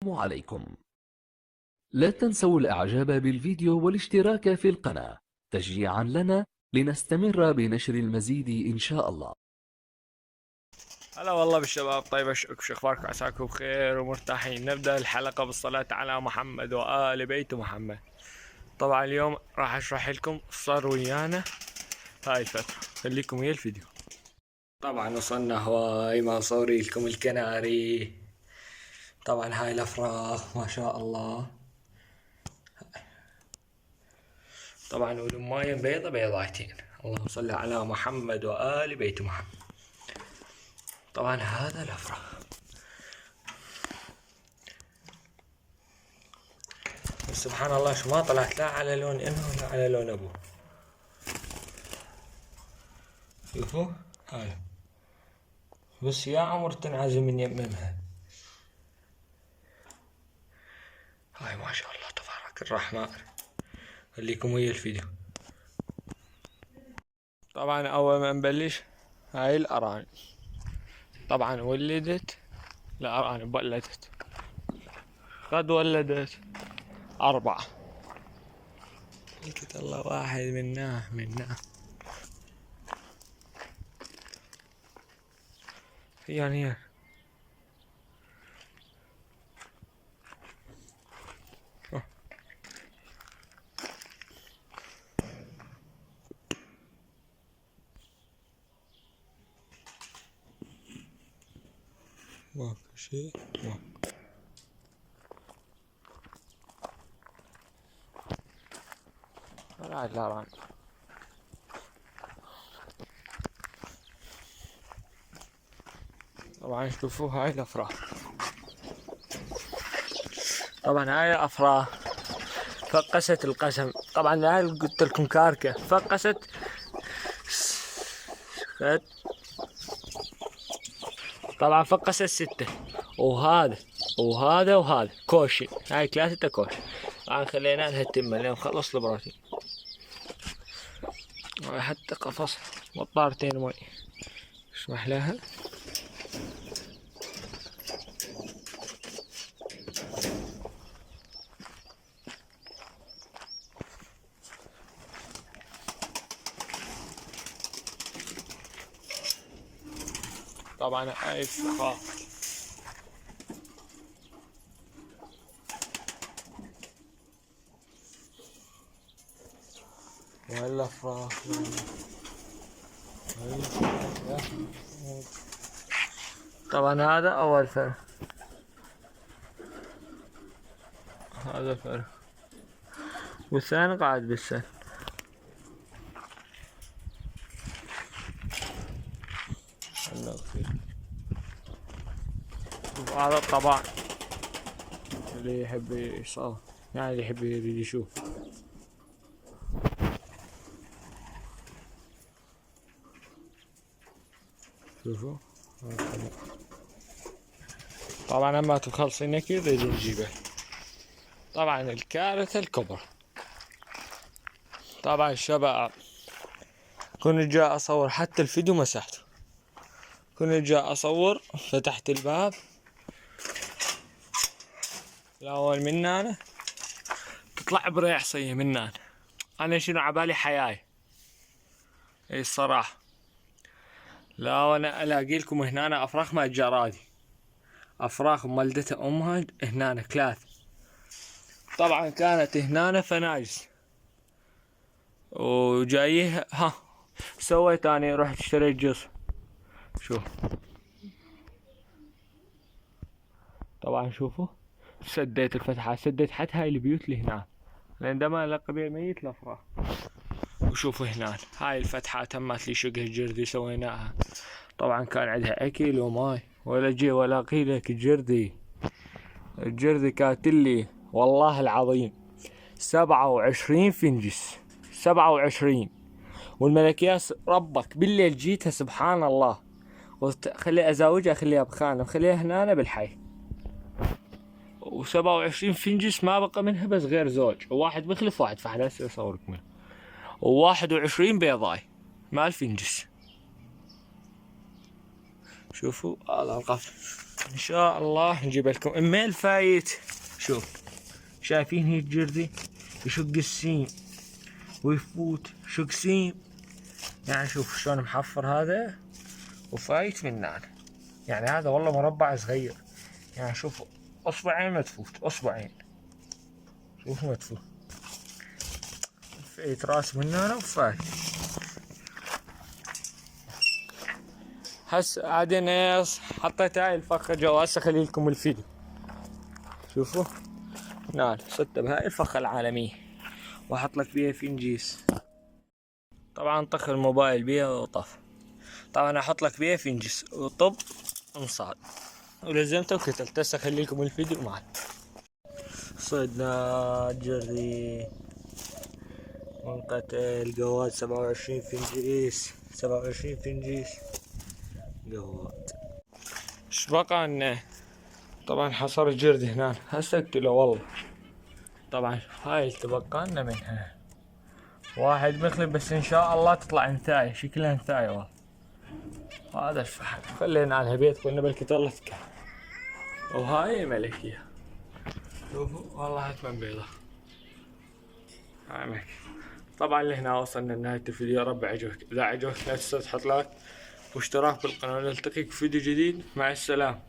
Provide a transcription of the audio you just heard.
عليكم. لا تنسوا الإعجاب بالفيديو والاشتراك في القناة تشجيعا لنا لنستمر بنشر المزيد إن شاء الله. هلا والله بالشباب. طيب شو اخباركم؟ عساكم بخير ومرتاحين. نبدا الحلقه بالصلاه على محمد وال بيت محمد. طبعا اليوم راح اشرح لكم صار ويانا هاي الفتره، خليكم ويا الفيديو. طبعا وصلنا هواي ما صوري لكم الكناري. طبعا هاي الافراخ ما شاء الله. طبعا والمايه بيضة بيضايتين. اللهم صل على محمد وال بيت محمد. طبعا هذا الافراخ. سبحان الله شو ما طلعت لا على لون امه ولا على لون ابوه. شوفوا هاي بس يا عمر تنعزم من يممها. هاي ما شاء الله تبارك الرحمن. خليكم ويا الفيديو. طبعا اول ما نبلش هاي الارانب. طبعا ولدت الارانب ولدت قد ولدت 4. قلت الله واحد منا يعني ماكو شيء ماكو. طلعت الارانب. طبعا شوفوا هاي الافراح. طبعا هاي الافراح فقست القسم. طبعا هاي قلت لكم كاركه فقست. طبعا فقست 6. وهذا كوشي. هاي 3 كوش. طبعا خلينا لها التمة لين نخلص البروتين. حتى قفص مطارتين مي. اسمح لها. طبعا هاي الفخار. وهلا فراخ. طبعا هذا اول فرخ. هذا فرخ والثاني قاعد بالسن. هذا الطبع اللي يحب يصور، يعني اللي يحب يريد يشوف. شوفوا طبعا اما تخلصين اكيد يريد نجيبه. طبعا الكارثة الكبرى. طبعا الشباب كنت جاء اصور حتى الفيديو مسحته. كنت جاء اصور فتحت الباب الاول من هنا تطلع بريح صيه من هنا. انا شنو عبالي حياي. اي الصراحة لا وانا الاقي لكم هنا افراخ ما جرادي. افراخ مولدتها امها هنا 3. طبعا كانت هنا فناجس وجايه ها. سويت اني رحت اشتريت جص. شوف طبعا شوفوا سديت الفتحة. سديت حتى هاي البيوت اللي هنا لان دما لقبي ميت الافراح. وشوفوا هنا هاي الفتحة تمت لي شقه الجردي سويناها. طبعا كان عندها اكل وماي ولا جي ولا قيلك. الجردي كاتلي والله العظيم 27 فنجس. 27. والملكياس ربك بالليل جيتها سبحان الله. قلت خلي ازاوجها خليها بخانة خليها هنا بالحي. و27 فنجس ما بقى منها بس غير زوج. وواحد مخلف واحد فحنا هسه اصورك منه. و21 بيضاي مال فنجس. شوفوا هذا القفل ان شاء الله نجيب لكم ايميل فايت. شوف شايفين هي الجردي يشق السيم ويفوت شق سيم، يعني شوف شلون محفر هذا وفايت من هنا. يعني هذا والله مربع صغير، يعني شوف اصبعين ما تفوت، اصبعين شوف ما تفوت، فايت راس من هنا وفايت. هسه بعدين حطيت هاي الفخة جوا. هسه خلي لكم الفيديو. شوفوا نار صدت بهاي الفخة العالمية واحط لك بيها فنجيس. طبعا طخ الموبايل بيها وطف. طبعا احط لك بيها فنجيس وطب انصاد ولزمته وكتلت. هسه خلي لكم الفيديو معي. صدنا جري منقتل قواد 27 فنجيس، 27 فنجيس قواد. ايش بقى انه طبعا حصر الجرد هنا. هسه اقتله والله. طبعا هاي تبقى لنا منها واحد مخلب، بس ان شاء الله تطلع انثاية، شكلها انثاية والله. هذا الفحم خلينا على بيت قلنا بلكي طلتك. وهاي ملكية شوفوا والله هتمن بيضة. هاي ملكي. طبعا لهنا وصلنا لنهاية الفيديو، يا رب عجبك. اذا عجبك لا تنسى تحط لايك واشتراك بالقناة، ونلتقيك في فيديو جديد. مع السلامة.